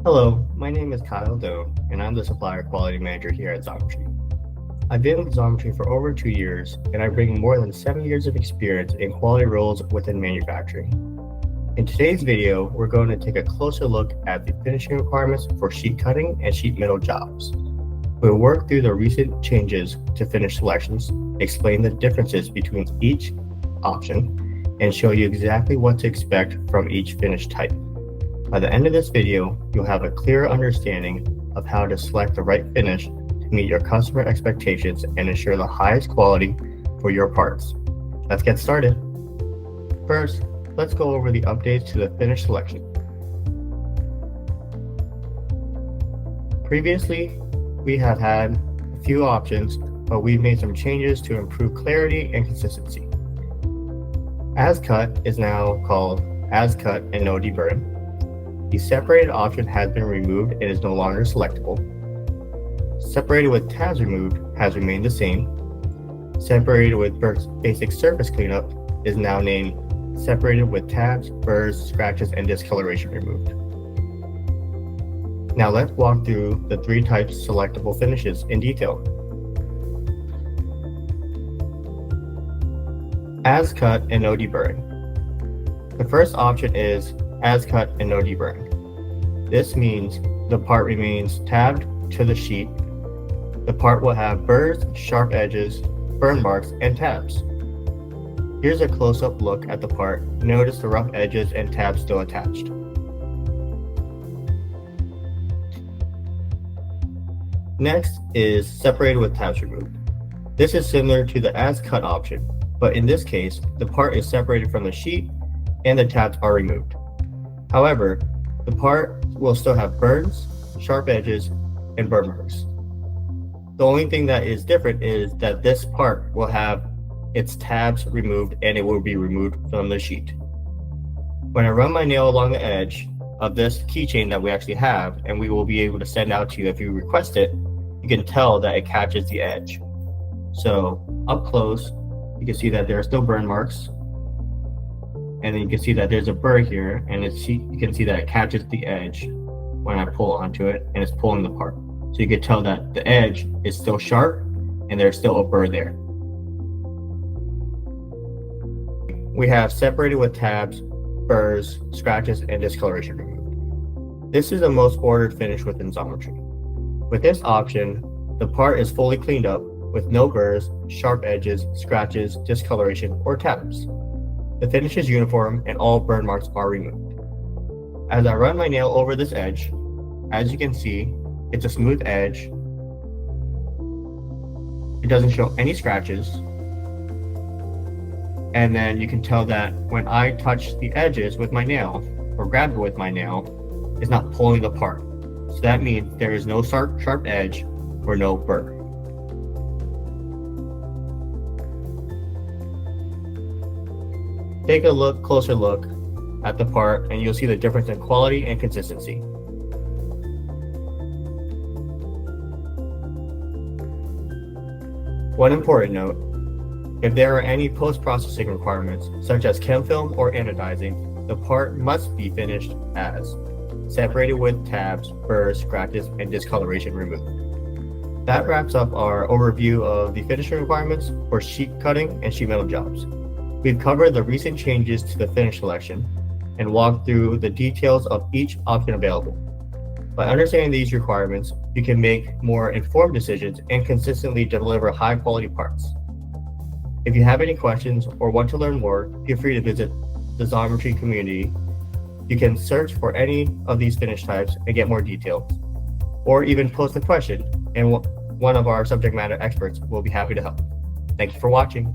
Hello, my name is Kyle Doe, and I'm the Supplier Quality Manager here at Xometry. I've been with Xometry for over 2 years, and I bring more than 7 years of experience in quality roles within manufacturing. In today's video, we're going to take a closer look at the finishing requirements for sheet cutting and sheet metal jobs. We'll work through the recent changes to finish selections, explain the differences between each option, and show you exactly what to expect from each finish type. By the end of this video, you'll have a clearer understanding of how to select the right finish to meet your customer expectations and ensure the highest quality for your parts. Let's get started. First, let's go over the updates to the finish selection. Previously, we have had a few options, but we've made some changes to improve clarity and consistency. As cut is now called as cut and no deburring. The separated option has been removed and is no longer selectable. Separated with tabs removed has remained the same. Separated with basic surface cleanup is now named separated with tabs, burrs, scratches, and discoloration removed. Now let's walk through the 3 types of selectable finishes in detail. As cut and no deburring. The first option is as cut and no deburring. This means the part remains tabbed to the sheet. The part will have burrs, sharp edges, burn marks, and tabs. Here's a close-up look at the part. Notice the rough edges and tabs still attached. Next is separated with tabs removed. This is similar to the as cut option, but in this case, the part is separated from the sheet and the tabs are removed. However, the part will still have burns, sharp edges, and burn marks. The only thing that is different is that this part will have its tabs removed and it will be removed from the sheet. When I run my nail along the edge of this keychain that we actually have, and we will be able to send out to you if you request it, you can tell that it catches the edge. So up close, you can see that there are still burn marks. And then you can see that there's a burr here, and you can see that it catches the edge when I pull onto it, and it's pulling the part. So you can tell that the edge is still sharp, and there's still a burr there. We have separated with tabs, burrs, scratches, and discoloration removed. This is the most ordered finish within Xometry. With this option, the part is fully cleaned up with no burrs, sharp edges, scratches, discoloration, or tabs. The finish is uniform and all burn marks are removed. As I run my nail over this edge, as you can see, it's a smooth edge. It doesn't show any scratches. And then you can tell that when I touch the edges with my nail, or grab it with my nail, it's not pulling the part. So that means there is no sharp edge or no burr. Take a closer look at the part and you'll see the difference in quality and consistency. One important note, if there are any post-processing requirements, such as chem film or anodizing, the part must be finished as separated with tabs, burrs, scratches, and discoloration removed. That wraps up our overview of the finishing requirements for sheet cutting and sheet metal jobs. We've covered the recent changes to the finish selection and walked through the details of each option available. By understanding these requirements, you can make more informed decisions and consistently deliver high-quality parts. If you have any questions or want to learn more, feel free to visit the Xometry community. You can search for any of these finish types and get more details, or even post a question, and one of our subject matter experts will be happy to help. Thank you for watching.